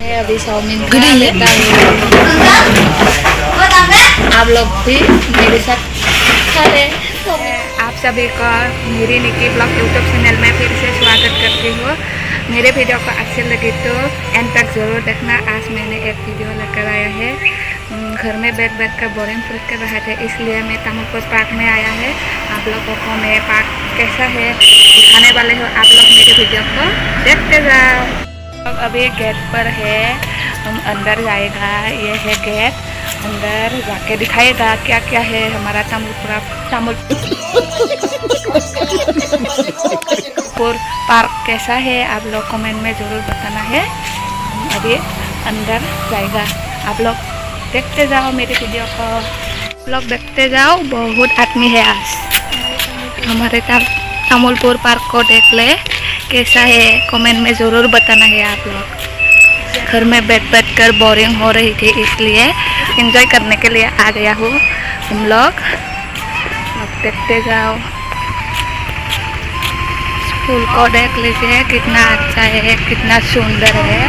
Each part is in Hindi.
है अभी चाउमीन खा लेता हूँ। आप लोग भी मेरे साथ खा ले। आप सभी का मेरी निकी ब्लॉग यूट्यूब चैनल में फिर से स्वागत करती हूँ। मेरे वीडियो को अच्छे लगे तो एंड तक ज़रूर देखना। आज मैंने एक वीडियो लेकर आया है। घर में बैठ कर बोरिंग फील कर रहा था, इसलिए मैं तामुलपुर पार्क में आया है। आप लोगों को मैं पार्क कैसा है दिखाने वाले हो, आप लोग मेरे वीडियो को देखते जाओ। अभी गेट पर है, हम अंदर जाएगा। ये है गेट, अंदर जाके दिखाएगा क्या क्या है हमारा तामुलपुर पार्क कैसा है। आप लोग कमेंट में ज़रूर बताना है। अभी अंदर जाएगा, आप लोग देखते जाओ मेरे वीडियो को। आप लोग देखते जाओ, बहुत आदमी है आज। हमारे तामुलपुर पार्क को देख ले कैसा है, कमेंट में ज़रूर बताना है। आप लोग घर में बैठ कर बोरिंग हो रही थी, इसलिए एंजॉय करने के लिए आ गया हूँ। हम लोग देखते जाओ। फूल को देख लीजिए कितना अच्छा है, कितना सुंदर है।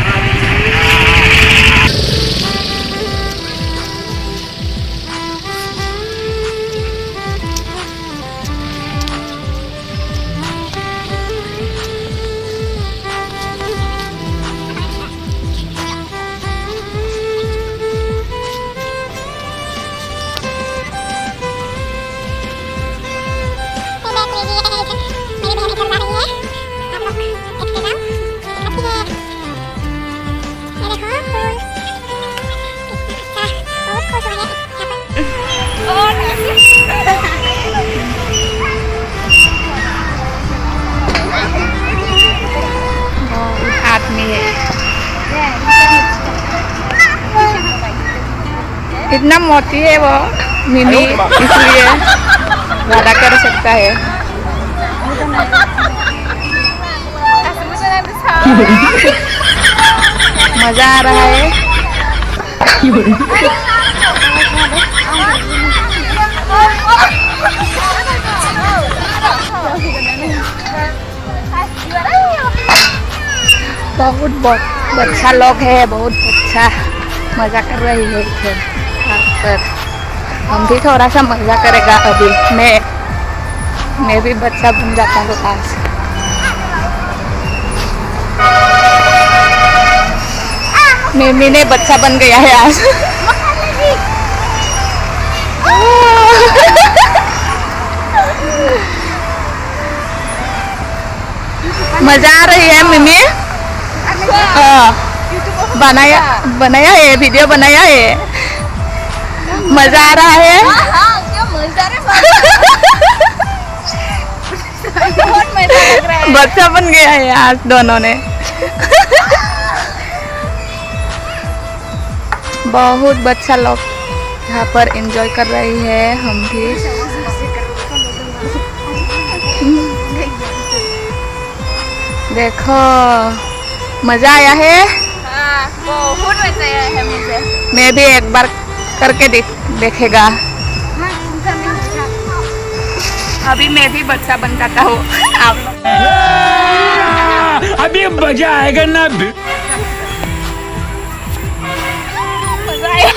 आदमी है, इतना मोटी है वो मिनी, इसलिए ज़्यादा कर सकता है। मजा आ रहा है। बहुत अच्छा लोग है, बहुत अच्छा मज़ा कर रही है इधर पर। हम भी थोड़ा सा मज़ा करेगा। अभी मैं भी बच्चा बन जाता हूँ आज। मिमी ने बच्चा बन गया है आज। मजा आ रही है मिमी। बनाया है, वीडियो बनाया है। मजा आ रहा है। बच्चा बन गया है आज दोनों ने। बहुत बच्चा लोग यहाँ पर एंजॉय कर रही है। हम भी देखो, मजा आया है। बहुत मजा आया है मुझे। मैं भी एक बार करके देखेगा। अभी मैं भी बच्चा बन जाता हूँ। अभी मजा आएगा ना। मजा आया।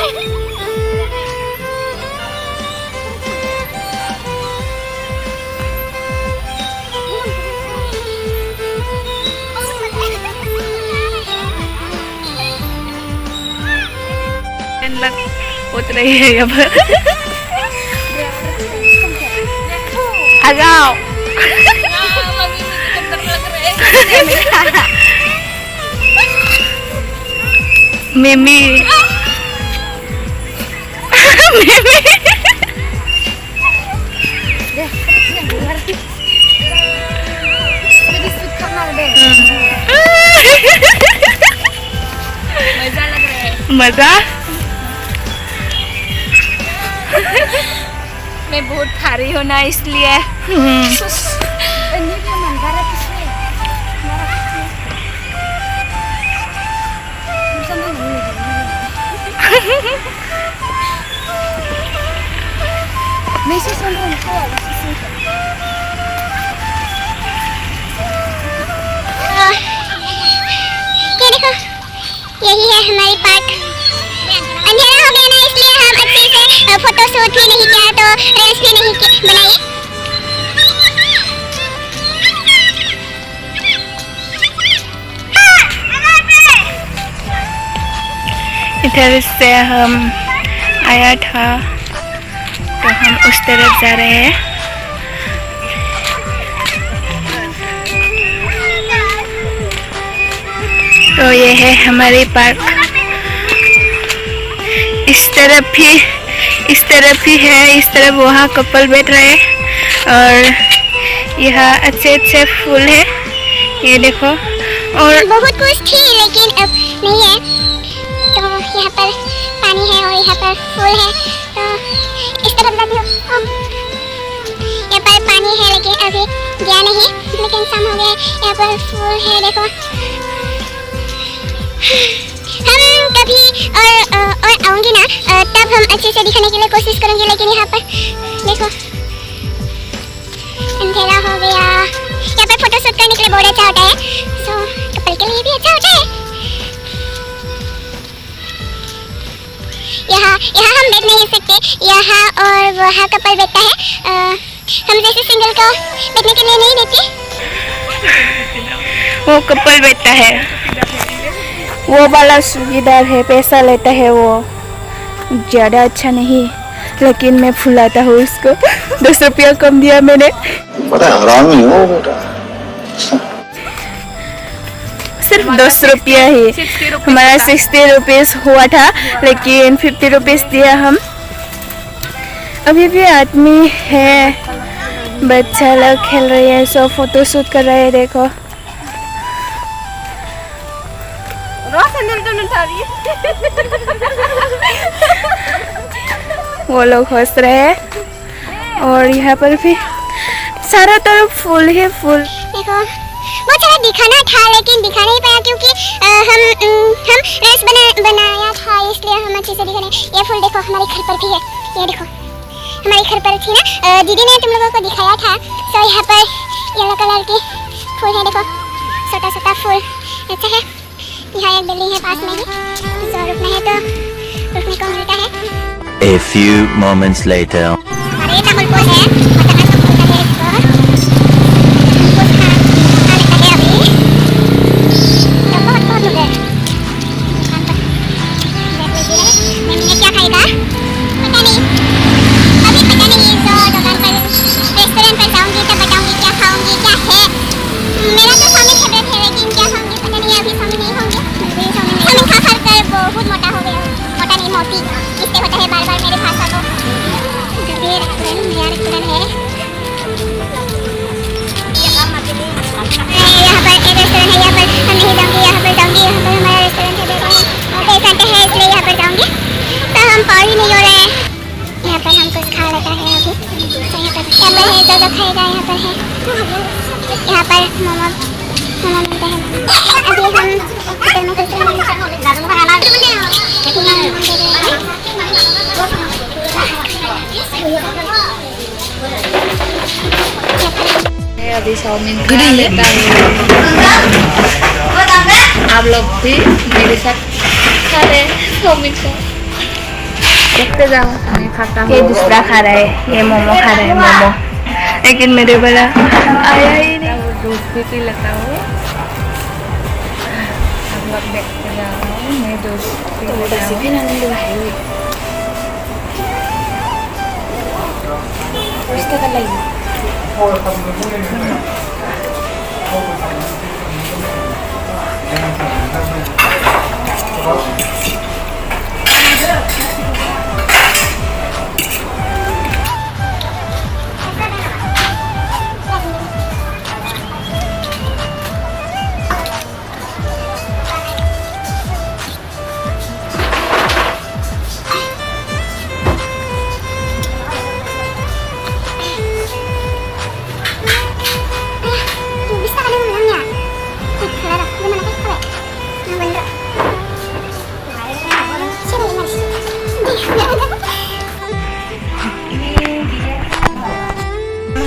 उतर रही है अब। आ जाओ। मिमी मजा लग रहा है। मजा। मैं बहुत भारी हूँ ना, इसलिए। यही है हमारी पार्क अंधेरा हो गया ना, इसलिए हम अच्छे से फोटो शूट भी नहीं किया तो रील्स भी नहीं बनाई। इधर से हम आया था तो हम उस तरफ जा रहे हैं। तो ये है हमारी पार्क। इस तरफ भी है, इस तरफ वहाँ कपल बैठ रहे हैं और यहाँ अच्छे फूल है, ये देखो। और बहुत कुछ थी लेकिन अब नहीं है, तो यहाँ पर पानी है और यहाँ पर फूल है। तो इस तरफ जाती हूँ, यहाँ पर पानी है लेकिन अभी गया नहीं, लेकिन शाम हो गया। यहाँ पर फूल है देखो। हम कभी और आऊँगी ना तब हम अच्छे से दिखाने के लिए कोशिश करेंगे, लेकिन यहाँ पर देखो अंधेरा हो गया। यहाँ पर फोटो शूट करने के लिए बहुत अच्छा होता है, सो कपल के लिए भी अच्छा होता है। यहाँ हम बैठ नहीं सकते, यहाँ और वहाँ कपल बैठता है। हम जैसे सिंगल को बैठने के लिए नहीं देते। वो कपल बैठता है, वो वाला सुविधा है, पैसा लेता है, वो ज़्यादा अच्छा नहीं, लेकिन मैं फुलाता हूँ उसको। 10 रुपया कम दिया मैंने। बड़ा हरामी हो बेटा। सिर्फ 10 रुपया ही, हमारा 60 रुपीज़ हुआ था, लेकिन 50 रुपीज़ दिया हम। अभी भी आदमी है, बच्चा लोग खेल रहे हैं, सब फोटो शूट कर रहे हैं, देखो। वो लोग हंस रहे हैं और यहाँ पर भी सारा तरफ फूल ही फूल। देखो बहुत सारा दिखाना था लेकिन दिखा नहीं पाया, क्योंकि हम रील्स बनाया था, इसलिए हम अच्छे से दिखा नहीं। ये फूल देखो हमारे घर पर भी है, ये देखो हमारे घर पर थी ना, दीदी ने तुम लोगों को दिखाया था। तो यहाँ पर येलो कलर के फूल है, देखो छोटा फूल अच्छा है। यहाँ एक बिल्डिंग है पास में ही, तो रुकना है तो रुकने को मिलता है। A few moments later. हमारे ये तमिल फूल है, मतलब ऐसा फूल है इसको। बहुत लोग हैं। मम्मी क्या खाएगा पता नहीं, अभी पता नहीं। तो दुकान पर रेस्टोरेंट पर जाऊंगी तब बताऊंगी क्या खाऊंगी क्या है। मेरा तो चाउमीन फेवरेट है, लेकिन क्या खाऊंगी पता नहीं, अभी चाउमीन नहीं खाऊंगी। चाउमीन खा कर बहुत मोटा हो गया, मोटा नहीं मोटी इससे होता है बार मेरे भाषा को। जो भी रेस्टोरेंट नया रेस्टोरेंट है, यहाँ पर एक रेस्टोरेंट है, यहाँ पर हम नहीं जाऊँगी, यहाँ पर जाऊँगी। यहाँ पर हमारा रेस्टोरेंट है, देखो पैसा है इसलिए यहाँ पर जाऊँगी। तो हम पार ही नहीं हो रहे हैं, यहाँ पर हम कुछ खा लेता है अभी। तो यहाँ पर है जो खाएगा, यहाँ पर है, यहाँ पर मोमो मिलते हैं। अभी हम होटल में कुछ अभी चाउमीन खा लेता हूँ, आप लोग भी मेरे साथ खा रहे चाउमीन को। देखते जाओ, मैं खाता हूँ। ये दूसरा खा रहा है, ये मोमो खा रहा है, मोमो। लेकिन मेरे वाला आया ही नहीं। दूध भी पी लेता हूँ, आप लोग देखते जाओ, मैं दूध पी लेता हूँ।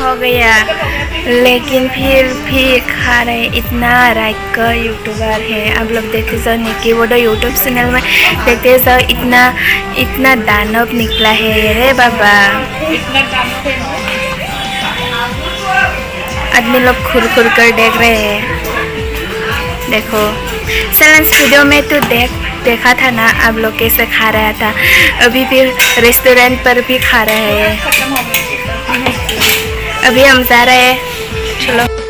हो गया लेकिन फिर भी खा रहे। इतना राइट का यूट्यूबर है। आप लोग देखते सो निकी वो तो यूट्यूब चैनल में देखते सो इतना दानव निकला है रे बाबा। आदमी लोग खुर कर देख रहे हैं। देखो चैलेंज वीडियो में तो देखा था ना आप लोग कैसे खा रहा था। अभी भी रेस्टोरेंट पर भी खा रहे हैं। अभी हम जा रहे हैं, चलो।